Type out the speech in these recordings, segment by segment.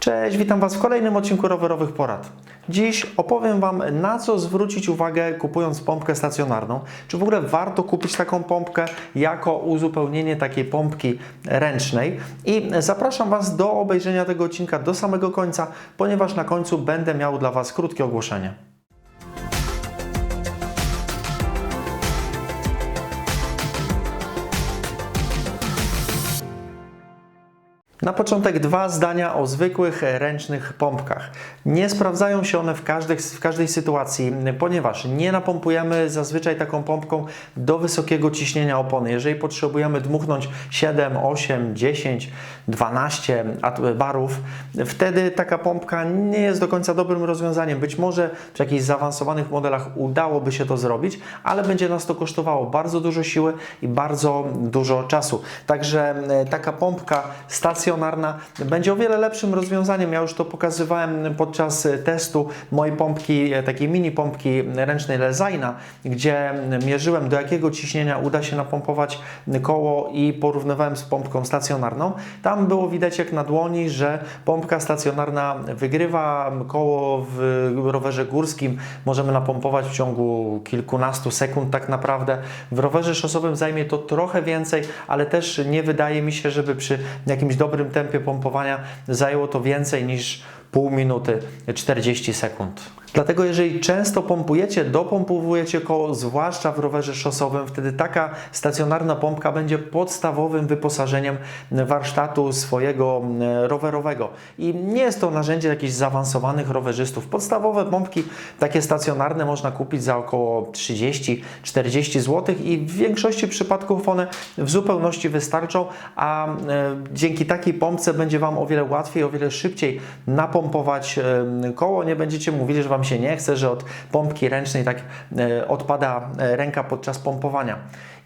Cześć, witam Was w kolejnym odcinku Rowerowych Porad. Dziś opowiem Wam, na co zwrócić uwagę kupując pompkę stacjonarną. Czy w ogóle warto kupić taką pompkę jako uzupełnienie takiej pompki ręcznej. I zapraszam Was do obejrzenia tego odcinka do samego końca, ponieważ na końcu będę miał dla Was krótkie ogłoszenie. Na początek dwa zdania o zwykłych ręcznych pompkach. Nie sprawdzają się one w każdej sytuacji, ponieważ nie napompujemy zazwyczaj taką pompką do wysokiego ciśnienia opony. Jeżeli potrzebujemy dmuchnąć 7, 8, 10, 12 barów, wtedy taka pompka nie jest do końca dobrym rozwiązaniem. Być może w jakichś zaawansowanych modelach udałoby się to zrobić, ale będzie nas to kosztowało bardzo dużo siły i bardzo dużo czasu. Także taka pompka stacjonarna będzie o wiele lepszym rozwiązaniem. Ja już to pokazywałem podczas testu mojej pompki, takiej mini pompki ręcznej Lezyna, gdzie mierzyłem, do jakiego ciśnienia uda się napompować koło i porównywałem z pompką stacjonarną. Tam było widać jak na dłoni, że pompka stacjonarna wygrywa. Koło w rowerze górskim możemy napompować w ciągu kilkunastu sekund tak naprawdę. W rowerze szosowym zajmie to trochę więcej, ale też nie wydaje mi się, żeby przy jakimś dobrym tempie pompowania zajęło to więcej niż pół minuty, 40 sekund. Dlatego jeżeli często pompujecie, dopompowujecie koło, zwłaszcza w rowerze szosowym, wtedy taka stacjonarna pompka będzie podstawowym wyposażeniem warsztatu swojego rowerowego. I nie jest to narzędzie jakichś zaawansowanych rowerzystów. Podstawowe pompki, takie stacjonarne, można kupić za około 30-40 zł i w większości przypadków one w zupełności wystarczą, a dzięki takiej pompce będzie Wam o wiele łatwiej, o wiele szybciej napompować koło. Nie będziecie mówili, że Wam się nie chce, że od pompki ręcznej tak odpada ręka podczas pompowania.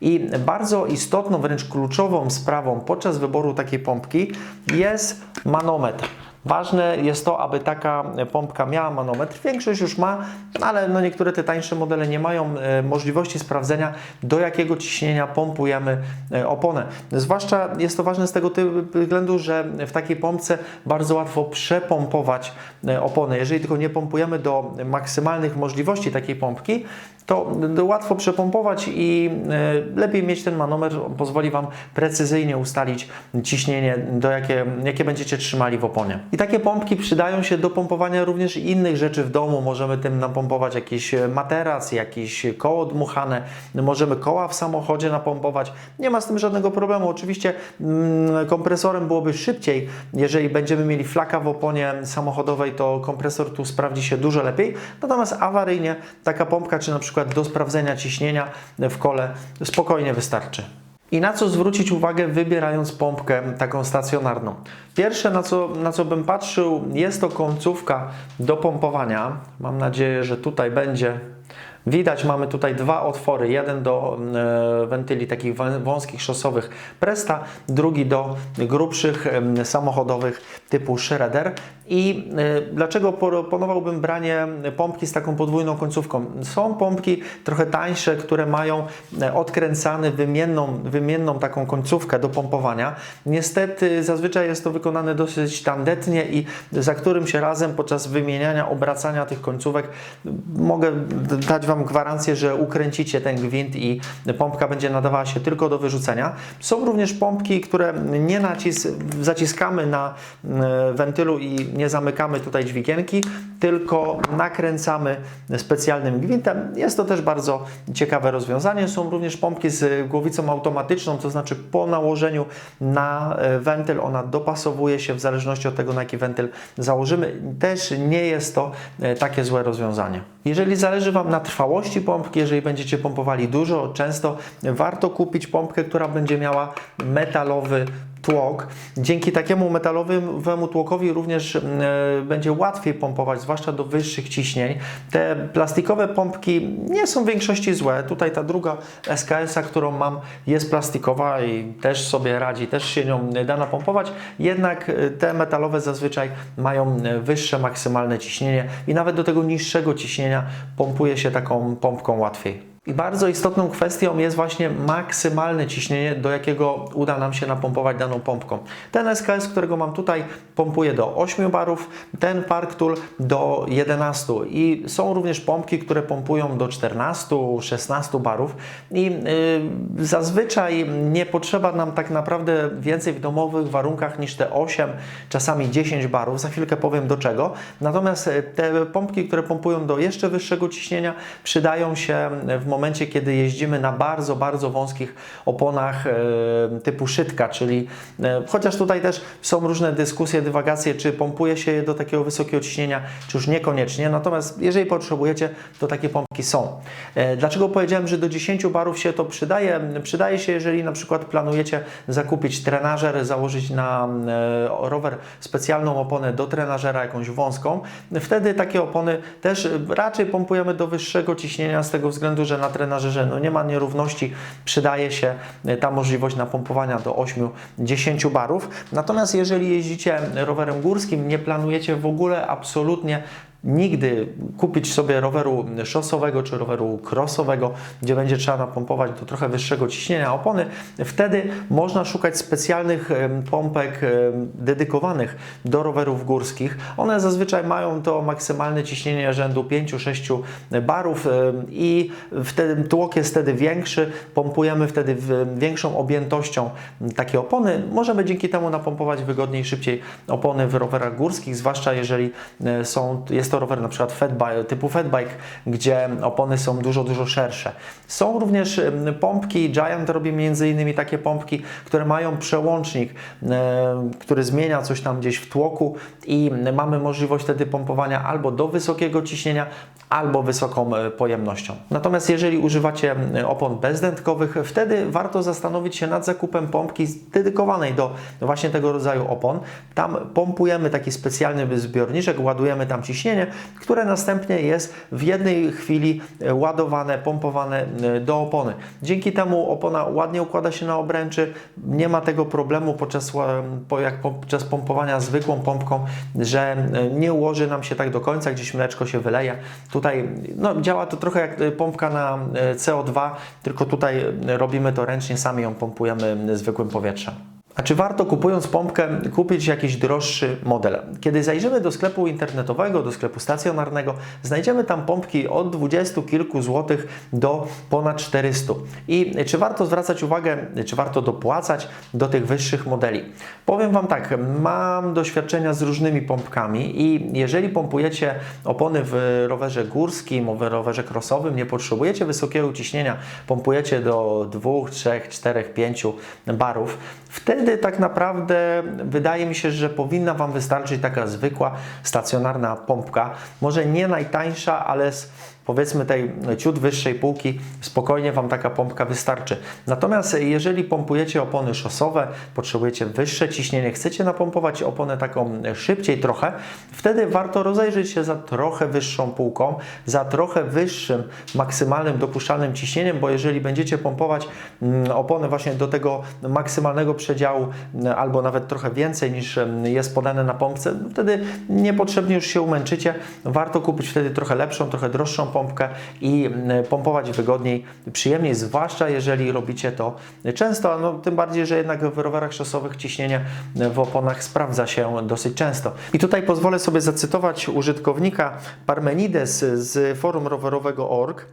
I bardzo istotną, wręcz kluczową sprawą podczas wyboru takiej pompki jest manometr. Ważne jest to, aby taka pompka miała manometr. Większość już ma, ale niektóre te tańsze modele nie mają możliwości sprawdzenia, do jakiego ciśnienia pompujemy oponę. Zwłaszcza jest to ważne z tego względu, że w takiej pompce bardzo łatwo przepompować oponę. Jeżeli tylko nie pompujemy do maksymalnych możliwości takiej pompki, to łatwo przepompować i lepiej mieć ten manometr. Pozwoli Wam precyzyjnie ustalić ciśnienie, jakie będziecie trzymali w oponie. I takie pompki przydają się do pompowania również innych rzeczy w domu. Możemy tym napompować jakiś materac, jakieś koło dmuchane, możemy koła w samochodzie napompować. Nie ma z tym żadnego problemu. Oczywiście kompresorem byłoby szybciej. Jeżeli będziemy mieli flaka w oponie samochodowej, to kompresor tu sprawdzi się dużo lepiej. Natomiast awaryjnie taka pompka, czy na przykład do sprawdzenia ciśnienia w kole spokojnie wystarczy. I na co zwrócić uwagę, wybierając pompkę taką stacjonarną? Pierwsze, na co bym patrzył, jest to końcówka do pompowania. Mam nadzieję, że tutaj będzie widać. Mamy tutaj dwa otwory, jeden do wentyli takich wąskich szosowych Presta, drugi do grubszych samochodowych typu Schroeder. I dlaczego proponowałbym branie pompki z taką podwójną końcówką? Są pompki trochę tańsze, które mają odkręcany wymienną taką końcówkę do pompowania. Niestety zazwyczaj jest to wykonane dosyć tandetnie i za którymś razem podczas wymieniania, obracania tych końcówek mogę dać Wam gwarancję, że ukręcicie ten gwint i pompka będzie nadawała się tylko do wyrzucenia. Są również pompki, które nie zaciskamy na wentylu i nie zamykamy tutaj dźwigienki, tylko nakręcamy specjalnym gwintem. Jest to też bardzo ciekawe rozwiązanie. Są również pompki z głowicą automatyczną, to znaczy po nałożeniu na wentyl ona dopasowuje się w zależności od tego, na jaki wentyl założymy. Też nie jest to takie złe rozwiązanie. Jeżeli zależy Wam na trwałości pompki, jeżeli będziecie pompowali dużo, często, warto kupić pompkę, która będzie miała metalowy tłok. Dzięki takiemu metalowemu tłokowi również będzie łatwiej pompować, zwłaszcza do wyższych ciśnień. Te plastikowe pompki nie są w większości złe. Tutaj ta druga SKS-a, którą mam, jest plastikowa i też sobie radzi, też się nią da napompować. Jednak te metalowe zazwyczaj mają wyższe maksymalne ciśnienie i nawet do tego niższego ciśnienia pompuje się taką pompką łatwiej. I bardzo istotną kwestią jest właśnie maksymalne ciśnienie, do jakiego uda nam się napompować daną pompką. Ten SKS, którego mam tutaj, pompuje do 8 barów, ten Parktool do 11 i są również pompki, które pompują do 14-16 barów i zazwyczaj nie potrzeba nam tak naprawdę więcej w domowych warunkach niż te 8, czasami 10 barów. Za chwilkę powiem do czego. Natomiast te pompki, które pompują do jeszcze wyższego ciśnienia, przydają się w momencie, kiedy jeździmy na bardzo, bardzo wąskich oponach typu szytka, czyli chociaż tutaj też są różne dyskusje, dywagacje, czy pompuje się je do takiego wysokiego ciśnienia, czy już niekoniecznie. Natomiast jeżeli potrzebujecie, to takie pompki są. Dlaczego powiedziałem, że do 10 barów się to przydaje? Przydaje się, jeżeli na przykład planujecie zakupić trenażer, założyć na rower specjalną oponę do trenażera, jakąś wąską. Wtedy takie opony też raczej pompujemy do wyższego ciśnienia z tego względu, że na trenażerze nie ma nierówności, przydaje się ta możliwość napompowania do 8-10 barów. Natomiast jeżeli jeździcie rowerem górskim, nie planujecie w ogóle absolutnie nigdy kupić sobie roweru szosowego czy roweru crossowego, gdzie będzie trzeba napompować do trochę wyższego ciśnienia opony, wtedy można szukać specjalnych pompek dedykowanych do rowerów górskich. One zazwyczaj mają to maksymalne ciśnienie rzędu 5-6 barów i wtedy tłok jest wtedy większy, pompujemy wtedy większą objętością takie opony. Możemy dzięki temu napompować wygodniej, szybciej opony w rowerach górskich, zwłaszcza jeżeli jest to rower na przykład typu fatbike, gdzie opony są dużo szersze. Są również pompki, Giant robi m.in. takie pompki, które mają przełącznik, który zmienia coś tam gdzieś w tłoku i mamy możliwość wtedy pompowania albo do wysokiego ciśnienia, albo wysoką pojemnością. Natomiast jeżeli używacie opon bezdętkowych, wtedy warto zastanowić się nad zakupem pompki dedykowanej do właśnie tego rodzaju opon. Tam pompujemy taki specjalny zbiorniczek, ładujemy tam ciśnienie, które następnie jest w jednej chwili ładowane, pompowane do opony. Dzięki temu opona ładnie układa się na obręczy, nie ma tego problemu podczas pompowania zwykłą pompką, że nie ułoży nam się tak do końca, gdzieś mleczko się wyleje. Tutaj działa to trochę jak pompka na CO2, tylko tutaj robimy to ręcznie, sami ją pompujemy zwykłym powietrzem. A czy warto, kupując pompkę, kupić jakiś droższy model? Kiedy zajrzymy do sklepu internetowego, do sklepu stacjonarnego, znajdziemy tam pompki od 20 kilku złotych do ponad 400. I czy warto zwracać uwagę, czy warto dopłacać do tych wyższych modeli? Powiem Wam tak, mam doświadczenia z różnymi pompkami i jeżeli pompujecie opony w rowerze górskim, w rowerze crossowym, nie potrzebujecie wysokiego ciśnienia, pompujecie do 2, 3, 4, 5 barów, wtedy tak naprawdę wydaje mi się, że powinna Wam wystarczyć taka zwykła, stacjonarna pompka. Może nie najtańsza, ale powiedzmy tej ciut wyższej półki, spokojnie Wam taka pompka wystarczy. Natomiast jeżeli pompujecie opony szosowe, potrzebujecie wyższe ciśnienie, chcecie napompować oponę taką szybciej trochę, wtedy warto rozejrzeć się za trochę wyższą półką, za trochę wyższym maksymalnym dopuszczalnym ciśnieniem, bo jeżeli będziecie pompować opony właśnie do tego maksymalnego przedziału, albo nawet trochę więcej niż jest podane na pompce, wtedy niepotrzebnie już się umęczycie. Warto kupić wtedy trochę lepszą, trochę droższą pompkę i pompować wygodniej, przyjemniej, zwłaszcza jeżeli robicie to często, tym bardziej, że jednak w rowerach szosowych ciśnienie w oponach sprawdza się dosyć często. I tutaj pozwolę sobie zacytować użytkownika Parmenides z forum rowerowego.org.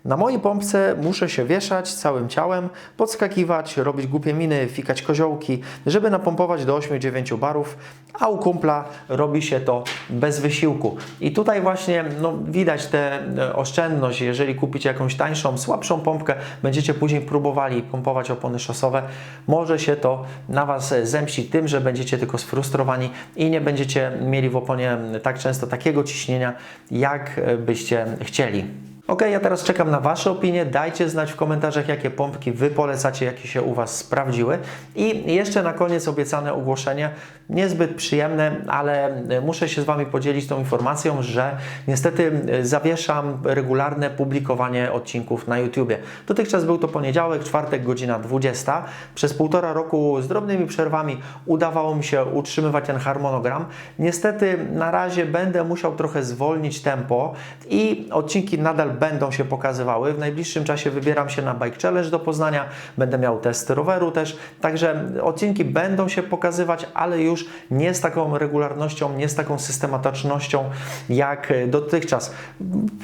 Na mojej pompce muszę się wieszać całym ciałem, podskakiwać, robić głupie miny, fikać koziołki, żeby napompować do 8-9 barów, a u kumpla robi się to bez wysiłku. I tutaj właśnie widać tę oszczędność. Jeżeli kupicie jakąś tańszą, słabszą pompkę, będziecie później próbowali pompować opony szosowe, może się to na Was zemścić tym, że będziecie tylko sfrustrowani i nie będziecie mieli w oponie tak często takiego ciśnienia, jak byście chcieli. Ok, ja teraz czekam na Wasze opinie. Dajcie znać w komentarzach, jakie pompki Wy polecacie, jakie się u Was sprawdziły. I jeszcze na koniec obiecane ogłoszenie, niezbyt przyjemne, ale muszę się z Wami podzielić tą informacją, że niestety zawieszam regularne publikowanie odcinków na YouTubie. Dotychczas był to poniedziałek, czwartek, godzina 20. Przez 1,5 roku z drobnymi przerwami udawało mi się utrzymywać ten harmonogram. Niestety na razie będę musiał trochę zwolnić tempo i odcinki nadal będą się pokazywały. W najbliższym czasie wybieram się na Bike Challenge do Poznania, będę miał test roweru też, także odcinki będą się pokazywać, ale już nie z taką regularnością, nie z taką systematycznością jak dotychczas.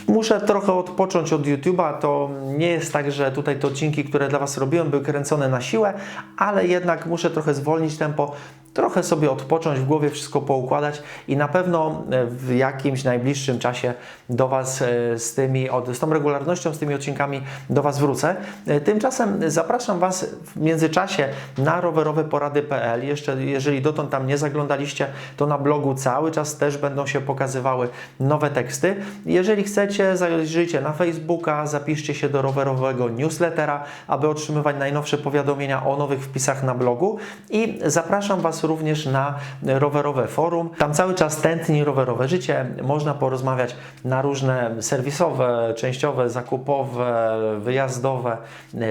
Muszę trochę odpocząć od YouTube'a, to nie jest tak, że tutaj te odcinki, które dla Was robiłem, były kręcone na siłę, ale jednak muszę trochę zwolnić tempo, trochę sobie odpocząć, w głowie wszystko poukładać i na pewno w jakimś najbliższym czasie do Was z tą regularnością, z tymi odcinkami do Was wrócę. Tymczasem zapraszam Was w międzyczasie na roweroweporady.pl. Jeszcze jeżeli dotąd tam nie zaglądaliście, to na blogu cały czas też będą się pokazywały nowe teksty. Jeżeli chcecie, zajrzyjcie na Facebooka, zapiszcie się do rowerowego newslettera, aby otrzymywać najnowsze powiadomienia o nowych wpisach na blogu i zapraszam Was również na rowerowe forum. Tam cały czas tętni rowerowe życie. Można porozmawiać na różne serwisowe, częściowe, zakupowe, wyjazdowe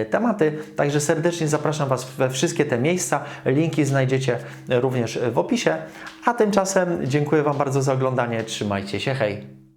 tematy. Także serdecznie zapraszam Was we wszystkie te miejsca. Linki znajdziecie również w opisie. A tymczasem dziękuję Wam bardzo za oglądanie. Trzymajcie się, hej!